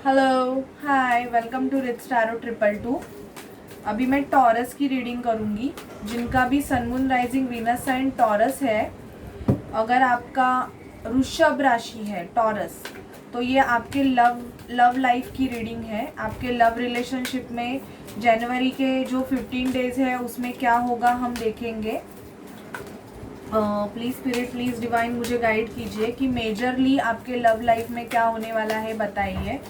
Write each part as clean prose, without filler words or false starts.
Hello, hi, welcome to rich tarot 222। अभी मैं Taurus की रीडिंग करूँगी। जिनका भी sun moon rising Venus sign Taurus है, अगर आपका वृषभ राशि है टॉरस, तो ये आपके लव लाइफ की रीडिंग है। आपके लव रिलेशनशिप में जनवरी के जो 15 डेज है उसमें क्या होगा हम देखेंगे। प्लीज़ स्पिरिट, प्लीज़ डिवाइन मुझे गाइड कीजिए कि मेजरली आपके लव लाइफ में क्या होने वाला है, बताइए।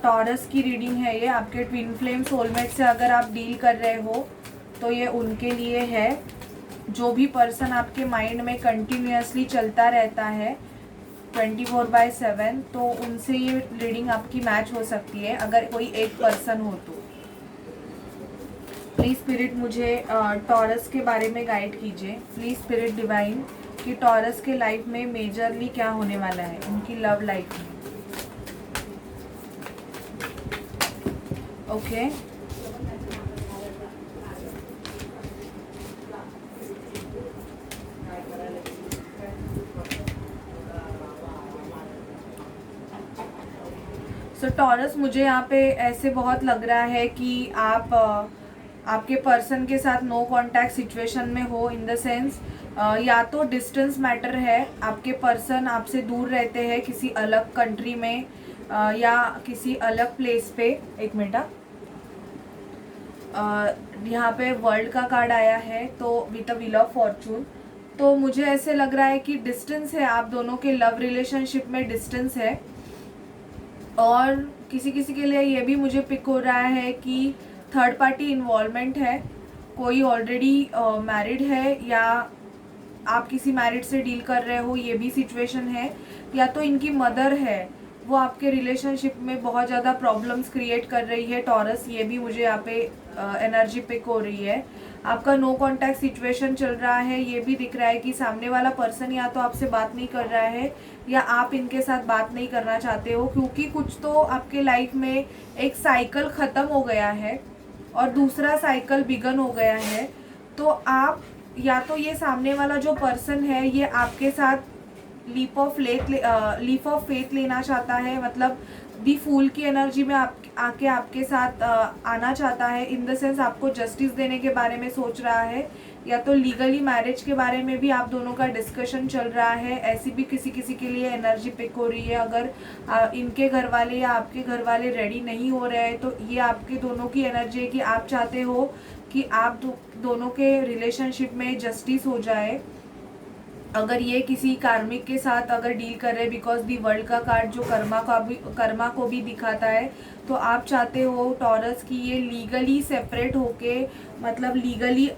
टॉरस की रीडिंग है ये। आपके ट्विन फ्लेम सोलमेट से अगर आप डील कर रहे हो तो ये उनके लिए है। जो भी पर्सन आपके माइंड में कंटिन्यूसली चलता रहता है 24/7, तो उनसे ये रीडिंग आपकी मैच हो सकती है अगर कोई एक पर्सन हो तो। प्लीज़ स्पिरिट मुझे टॉरस के बारे में गाइड कीजिए। प्लीज़ स्पिरिट डिवाइन कि टॉरस के लाइफ में मेजरली क्या होने वाला है, उनकी लव लाइफ में। ओके, सो टॉरस, मुझे यहाँ पे ऐसे बहुत लग रहा है कि आप आपके पर्सन के साथ नो कांटेक्ट सिचुएशन में हो। इन द सेंस या तो डिस्टेंस मैटर है, आपके पर्सन आपसे दूर रहते हैं किसी अलग कंट्री में या किसी अलग प्लेस पे। एक मिनट, यहाँ पे वर्ल्ड का कार्ड आया है तो with a wheel of Fortune. तो मुझे ऐसे लग रहा है कि डिस्टेंस है, आप दोनों के लव रिलेशनशिप में डिस्टेंस है। और किसी किसी के लिए ये भी मुझे पिक हो रहा है कि थर्ड पार्टी इन्वॉल्वमेंट है। कोई ऑलरेडी मैरिड है या आप किसी मैरिड से डील कर रहे हो, ये भी सिचुएशन है। या तो इनकी मदर है, वो आपके रिलेशनशिप में बहुत ज़्यादा प्रॉब्लम्स क्रिएट कर रही है टॉरस, ये भी मुझे यहाँ पे एनर्जी पिक हो रही है। आपका नो कांटेक्ट सिचुएशन चल रहा है, ये भी दिख रहा है कि सामने वाला पर्सन या तो आपसे बात नहीं कर रहा है या आप इनके साथ बात नहीं करना चाहते हो, क्योंकि कुछ तो आपके लाइफ में एक साइकिल ख़त्म हो गया है और दूसरा साइकिल बिगन हो गया है। तो आप या तो ये सामने वाला जो पर्सन है ये आपके साथ लीप ऑफ फेथ लेना चाहता है, मतलब दी फूल की एनर्जी में आके आपके साथ आना चाहता है। इन द सेंस आपको जस्टिस देने के बारे में सोच रहा है, या तो लीगली मैरिज के बारे में भी आप दोनों का डिस्कशन चल रहा है। ऐसी भी किसी किसी के लिए एनर्जी पिक हो रही है। अगर इनके घर वाले या आपके घर वाले रेडी नहीं हो रहे हैं तो ये आपके दोनों की एनर्जी है कि आप चाहते हो कि आप दोनों के रिलेशनशिप में जस्टिस हो जाए। अगर ये किसी कार्मिक के साथ अगर डील कर रहे, बिकॉज दी वर्ल्ड का कार्ड जो कर्मा को भी दिखाता है, तो आप चाहते हो टॉरस की ये लीगली सेपरेट होके, मतलब लीगली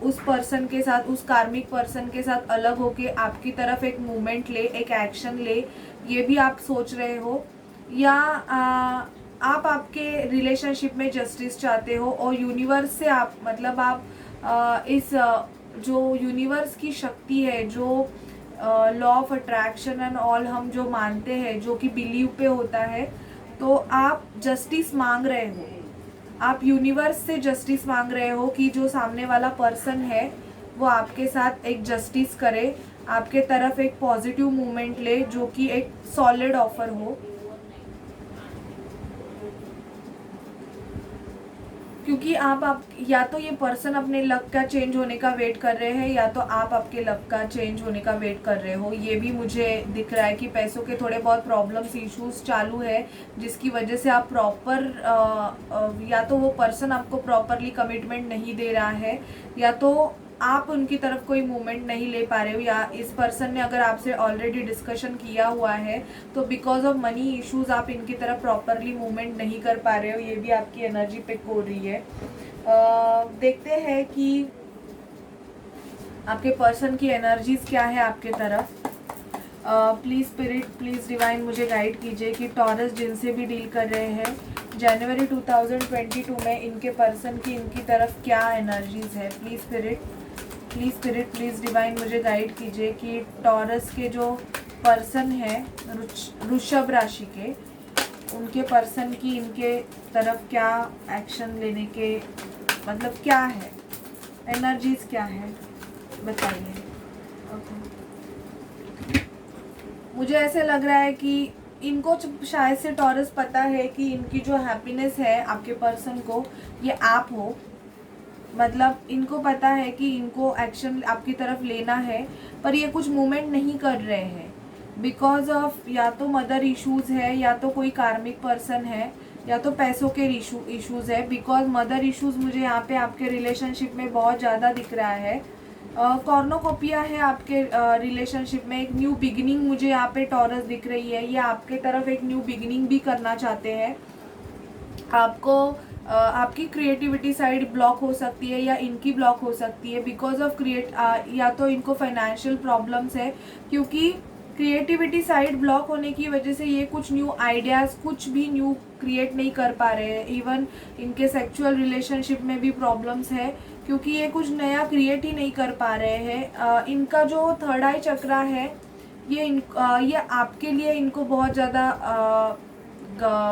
उस पर्सन के साथ, उस कार्मिक पर्सन के साथ अलग होके आपकी तरफ एक मूवमेंट ले, एक एक्शन ले, ये भी आप सोच रहे हो। या आप आपके रिलेशनशिप में जस्टिस चाहते हो और यूनिवर्स से आप, मतलब आप इस जो यूनिवर्स की शक्ति है, जो law of attraction and all हम जो मानते हैं, जो कि बिलीव पे होता है, तो आप जस्टिस मांग रहे हो। आप यूनिवर्स से जस्टिस मांग रहे हो कि जो सामने वाला पर्सन है वो आपके साथ एक जस्टिस करे, आपके तरफ एक पॉजिटिव मूवमेंट ले, जो कि एक सॉलिड ऑफर हो। क्योंकि आप या तो ये पर्सन अपने लक का चेंज होने का वेट कर रहे हैं, या तो आप आपके लक का चेंज होने का वेट कर रहे हो। ये भी मुझे दिख रहा है कि पैसों के थोड़े बहुत प्रॉब्लम्स, इश्यूज चालू है, जिसकी वजह से आप प्रॉपर या तो वो पर्सन आपको प्रॉपरली कमिटमेंट नहीं दे रहा है, या तो आप उनकी तरफ कोई मूवमेंट नहीं ले पा रहे हो, या इस पर्सन ने अगर आपसे ऑलरेडी डिस्कशन किया हुआ है तो बिकॉज ऑफ मनी इश्यूज आप इनकी तरफ प्रॉपरली मूवमेंट नहीं कर पा रहे हो। ये भी आपकी एनर्जी पिक हो रही है। देखते हैं कि आपके पर्सन की एनर्जीज क्या है आपके तरफ। प्लीज़ स्पिरिट, प्लीज़ डिवाइन मुझे गाइड कीजिए कि टॉरस जिनसे भी डील कर रहे हैं जनवरी 2022 में इनके पर्सन की इनकी तरफ क्या एनर्जीज है। Please spirit, please spirit, please divine मुझे गाइड कीजिए कि टॉरस के जो पर्सन है वृषभ राशि के, उनके पर्सन की इनके तरफ क्या एक्शन लेने के, मतलब क्या है, एनर्जीज क्या है, बताइए। ओके, मुझे ऐसे लग रहा है कि इनको शायद से टॉरस पता है कि इनकी जो हैप्पीनेस है आपके पर्सन को, ये आप हो। मतलब इनको पता है कि इनको एक्शन आपकी तरफ लेना है, पर ये कुछ मूवमेंट नहीं कर रहे हैं बिकॉज ऑफ या तो मदर इश्यूज़ है, या तो कोई कार्मिक पर्सन है, या तो पैसों के इश्यूज़ है। बिकॉज मदर इश्यूज़ मुझे यहाँ पे आपके रिलेशनशिप में बहुत ज़्यादा दिख रहा है। कॉर्नोकोपिया है आपके रिलेशनशिप में। एक न्यू बिगिनिंग मुझे यहाँ पे टॉरस दिख रही है। ये आपके तरफ एक न्यू बिगिनिंग भी करना चाहते हैं। आपको आपकी क्रिएटिविटी साइड ब्लॉक हो सकती है या इनकी ब्लॉक हो सकती है बिकॉज ऑफ या तो इनको फाइनेंशियल प्रॉब्लम्स है, क्योंकि क्रिएटिविटी साइड ब्लॉक होने की वजह से ये कुछ न्यू आइडियाज़ कुछ भी न्यू क्रिएट नहीं कर पा रहे हैं। इवन इनके सेक्सुअल रिलेशनशिप में भी प्रॉब्लम्स है, क्योंकि ये कुछ नया क्रिएट ही नहीं कर पा रहे हैं। इनका जो थर्ड आई चक्रा है, ये आपके लिए इनको बहुत ज़्यादा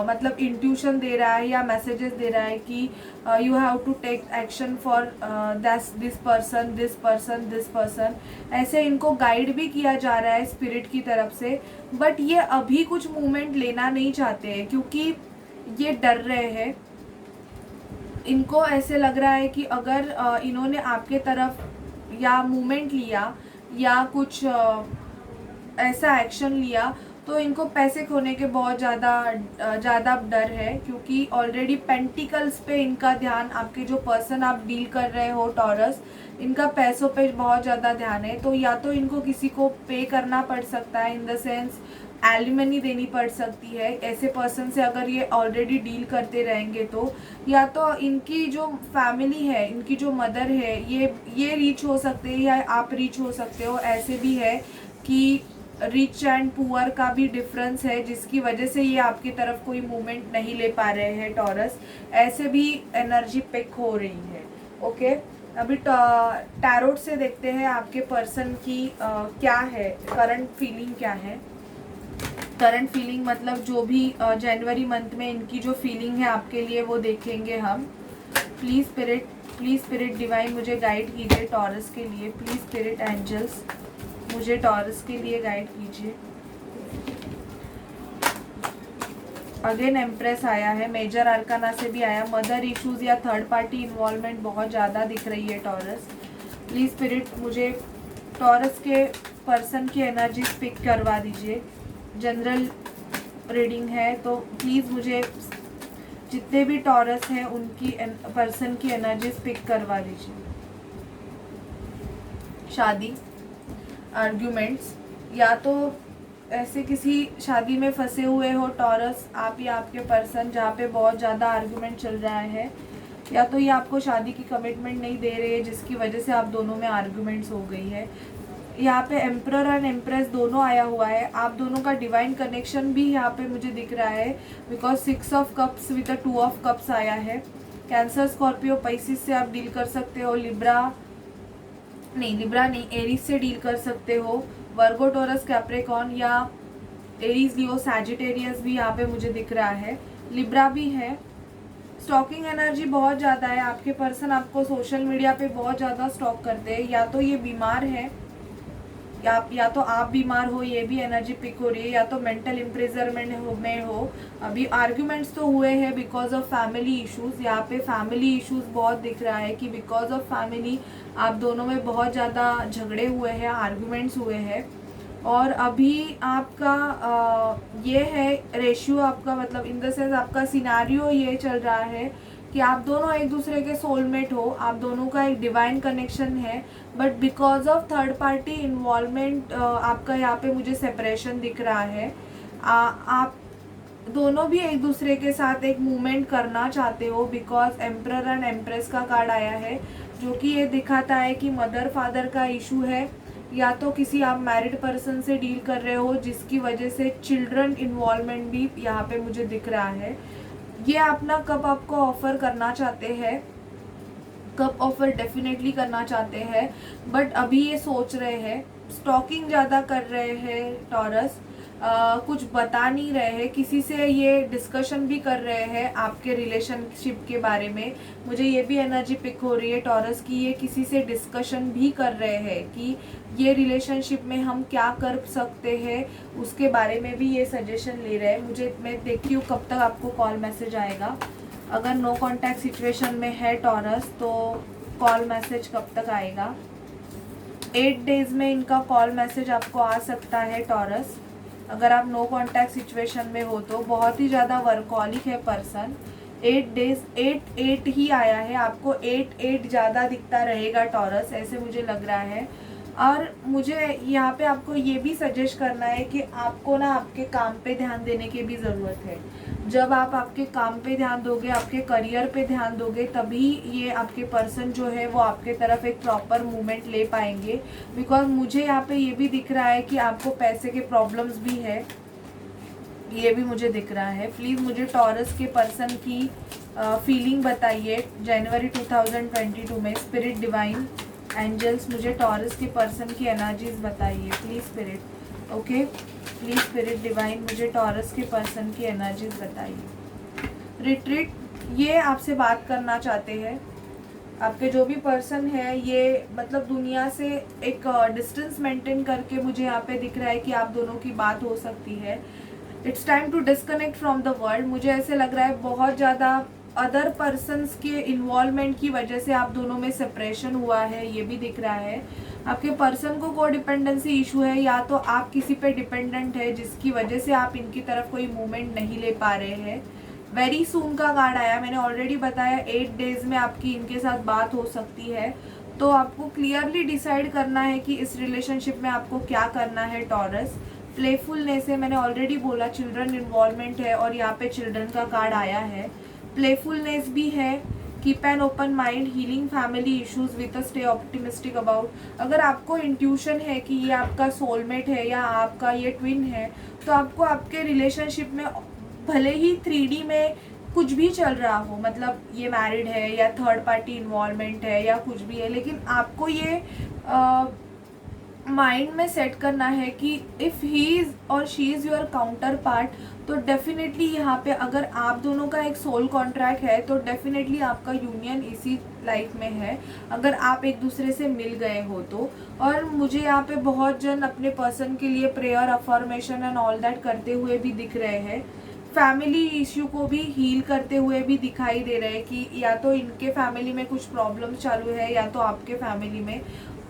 मतलब इंट्यूशन दे रहा है या मैसेजेस दे रहा है कि you have to take action for this person. ऐसे इनको गाइड भी किया जा रहा है स्पिरिट की तरफ से, बट ये अभी कुछ मूवमेंट लेना नहीं चाहते हैं क्योंकि ये डर रहे हैं। इनको ऐसे लग रहा है कि अगर इन्होंने आपके तरफ या मूवमेंट लिया या कुछ ऐसा एक्शन लिया तो इनको पैसे खोने के बहुत ज़्यादा डर है, क्योंकि ऑलरेडी पेंटिकल्स पे इनका ध्यान, आपके जो पर्सन आप डील कर रहे हो टॉरस, इनका पैसों पे बहुत ज़्यादा ध्यान है। तो या तो इनको किसी को पे करना पड़ सकता है, इन द सेंस एलिमनी देनी पड़ सकती है ऐसे पर्सन से अगर ये ऑलरेडी डील करते रहेंगे तो, या तो इनकी जो फैमिली है, इनकी जो मदर है, ये रीच हो सकते हैं या आप रीच हो सकते हो। ऐसे भी है कि रिच एंड पुअर का भी डिफरेंस है, जिसकी वजह से ये आपकी तरफ कोई मूवमेंट नहीं ले पा रहे हैं टॉरस। ऐसे भी एनर्जी पिक हो रही है। ओके, अभी टैरोट से देखते हैं आपके पर्सन की क्या है करंट फीलिंग, क्या है करंट फीलिंग। मतलब जो भी जनवरी मंथ में इनकी जो फीलिंग है आपके लिए वो देखेंगे हम। प्लीज़ स्पिरिट डिवाइन मुझे गाइड कीजिए टॉरस के लिए। प्लीज़ स्पिरिट एंजल्स मुझे टॉरस के लिए गाइड कीजिए। अगेन एम्प्रेस आया है, मेजर आर्काना से भी आया। मदर इश्यूज या थर्ड पार्टी इन्वॉल्वमेंट बहुत ज़्यादा दिख रही है टॉरस। प्लीज़ स्पिरिट मुझे टॉरस के पर्सन की एनर्जी पिक करवा दीजिए। जनरल रीडिंग है तो प्लीज़ मुझे जितने भी टॉरस हैं उनकी पर्सन की एनर्जी पिक करवा दीजिए। शादी, आर्ग्यूमेंट्स, या तो ऐसे किसी शादी में फंसे हुए हो टॉरस आप या आपके पर्सन जहाँ पे बहुत ज़्यादा आर्ग्यूमेंट चल रहा है, या तो ये आपको शादी की कमिटमेंट नहीं दे रहे हैं जिसकी वजह से आप दोनों में आर्ग्यूमेंट्स हो गई है। यहाँ पे एम्परर एंड एम्प्रेस दोनों आया हुआ है। आप दोनों का डिवाइन कनेक्शन भी यहाँ पे मुझे दिख रहा है because 6 of cups with 2 of cups आया है। कैंसर, स्कॉर्पियो, पाइसिस से आप डील कर सकते हो। लिब्रा नहीं, एरीज से डील कर सकते हो। वर्गो, टोरस, कैप्रिकॉर्न या एरीज, लियो, सैजिटेरियस भी यहाँ पे मुझे दिख रहा है। लिब्रा भी है। स्टॉकिंग एनर्जी बहुत ज़्यादा है। आपके पर्सन आपको सोशल मीडिया पे बहुत ज़्यादा स्टॉक करते हैं। या तो ये बीमार है या तो आप बीमार हो, ये भी एनर्जी पिक हो रही है, या तो मेंटल इम्प्रिजनमेंट में हो। अभी आर्ग्यूमेंट्स तो हुए हैं बिकॉज ऑफ फैमिली इश्यूज। यहाँ पे फैमिली इश्यूज बहुत दिख रहा है कि बिकॉज ऑफ फैमिली आप दोनों में बहुत ज़्यादा झगड़े हुए हैं, आर्ग्यूमेंट्स हुए हैं। और अभी आपका ये है रेशियो आपका, मतलब इन द सेंस आपका सिनारियो ये चल रहा है कि आप दोनों एक दूसरे के सोलमेट हो, आप दोनों का एक डिवाइन कनेक्शन है, but because of third party involvement आपका यहाँ पे मुझे सेपरेशन दिख रहा है। आप दोनों भी एक दूसरे के साथ एक मूवमेंट करना चाहते हो बिकॉज एम्परर एंड एम्प्रेस का कार्ड आया है, जो कि ये दिखाता है कि मदर फादर का इशू है, या तो किसी आप मैरिड पर्सन से डील कर रहे हो जिसकी वजह से चिल्ड्रन इन्वॉल्वमेंट भी यहाँ पे मुझे दिख रहा है। ये अपना कप आपको ऑफर करना चाहते हैं, कप ऑफर डेफिनेटली करना चाहते हैं, बट अभी ये सोच रहे हैं। स्टॉकिंग ज़्यादा कर रहे हैं टॉरस। कुछ बता नहीं रहे हैं, किसी से ये डिस्कशन भी कर रहे हैं आपके रिलेशनशिप के बारे में। मुझे ये भी एनर्जी पिक हो रही है टॉरस की, ये किसी से डिस्कशन भी कर रहे हैं कि ये रिलेशनशिप में हम क्या कर सकते हैं, उसके बारे में भी ये सजेशन ले रहे हैं। मैं देखती हूँ कब तक आपको कॉल मैसेज आएगा। अगर नो कॉन्टैक्ट सिचुएशन में है टॉरस तो कॉल मैसेज कब तक आएगा? 8 डेज में इनका कॉल मैसेज आपको आ सकता है टॉरस। अगर आप नो कॉन्टैक्ट सिचुएशन में हो तो बहुत ही ज़्यादा वर्कॉलिक है पर्सन। 8 डेज 8 ही आया है, आपको 8 ज़्यादा दिखता रहेगा टॉरस, ऐसे मुझे लग रहा है। और मुझे यहाँ पे आपको ये भी सजेस्ट करना है कि आपको ना आपके काम पे ध्यान देने की भी ज़रूरत है। जब आप आपके काम पे ध्यान दोगे, आपके करियर पे ध्यान दोगे, तभी ये आपके पर्सन जो है वो आपके तरफ एक प्रॉपर मूवमेंट ले पाएंगे। बिकॉज मुझे यहाँ पे ये भी दिख रहा है कि आपको पैसे के प्रॉब्लम्स भी है, ये भी मुझे दिख रहा है। प्लीज़ मुझे टॉरस के पर्सन की फीलिंग बताइए जनवरी 2022 में। स्पिरिट डिवाइन एंजल्स मुझे टॉरस के पर्सन की एनर्जीज बताइए please spirit. Okay please spirit divine मुझे टॉरस के पर्सन की एनर्जीज बताइए। रिट्रीट, ये आपसे बात करना चाहते हैं। आपके जो भी पर्सन है ये मतलब दुनिया से एक डिस्टेंस मेंटेन करके मुझे यहाँ पे दिख रहा है कि आप दोनों की बात हो सकती है। It's time to disconnect from the world. मुझे ऐसे लग रहा है बहुत ज़्यादा अदर पर्सन्स के इन्वॉल्वमेंट की वजह से आप दोनों में सेपरेशन हुआ है, ये भी दिख रहा है। आपके पर्सन को कोडिपेंडेंसी इशू है, या तो आप किसी पे डिपेंडेंट है जिसकी वजह से आप इनकी तरफ कोई मूवमेंट नहीं ले पा रहे हैं। वेरी सून का कार्ड आया, मैंने ऑलरेडी बताया 8 डेज में आपकी इनके साथ बात हो सकती है। तो आपको क्लियरली डिसाइड करना है कि इस रिलेशनशिप में आपको क्या करना है टॉरस। प्लेफुलनेस है, मैंने ऑलरेडी बोला चिल्ड्रन इन्वॉल्वमेंट है और यहाँ पे चिल्ड्रन का कार्ड आया है। प्लेफुलनेस भी है, keep an open mind, healing family issues with a stay optimistic about. अगर आपको इंट्यूशन है कि ये आपका सोलमेट है या आपका ये ट्विन है, तो आपको आपके रिलेशनशिप में भले ही 3D में कुछ भी चल रहा हो, मतलब ये मैरिड है या थर्ड पार्टी इन्वॉल्वमेंट है या कुछ भी है, लेकिन आपको ये माइंड में सेट करना है कि इफ़ ही इज़ और she is your counter part, तो डेफिनेटली यहाँ पे अगर आप दोनों का एक सोल कॉन्ट्रैक्ट है तो डेफिनेटली आपका यूनियन इसी लाइफ में है, अगर आप एक दूसरे से मिल गए हो तो। और मुझे यहाँ पे बहुत जन अपने पर्सन के लिए prayer, affirmation and all that करते हुए भी दिख रहे हैं। फैमिली इश्यू को भी हील करते हुए भी दिखाई दे रहे हैं कि या तो इनके फैमिली में कुछ प्रॉब्लम्स चालू है या तो आपके फैमिली में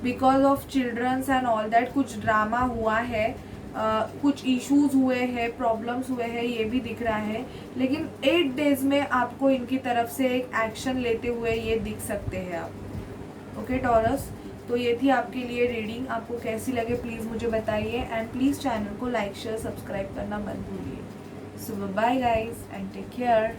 because of children's and all that कुछ ड्रामा हुआ है, कुछ इश्यूज हुए हैं, प्रॉब्लम्स हुए हैं, ये भी दिख रहा है। लेकिन 8 डेज में आपको इनकी तरफ से एक एक्शन लेते हुए ये दिख सकते हैं आप। ओके टॉरस, तो ये थी आपके लिए रीडिंग। आपको कैसी लगे प्लीज़ मुझे बताइए एंड प्लीज़ चैनल को लाइक शेयर सब्सक्राइब करना मत भूलिए। So bye guys and take care.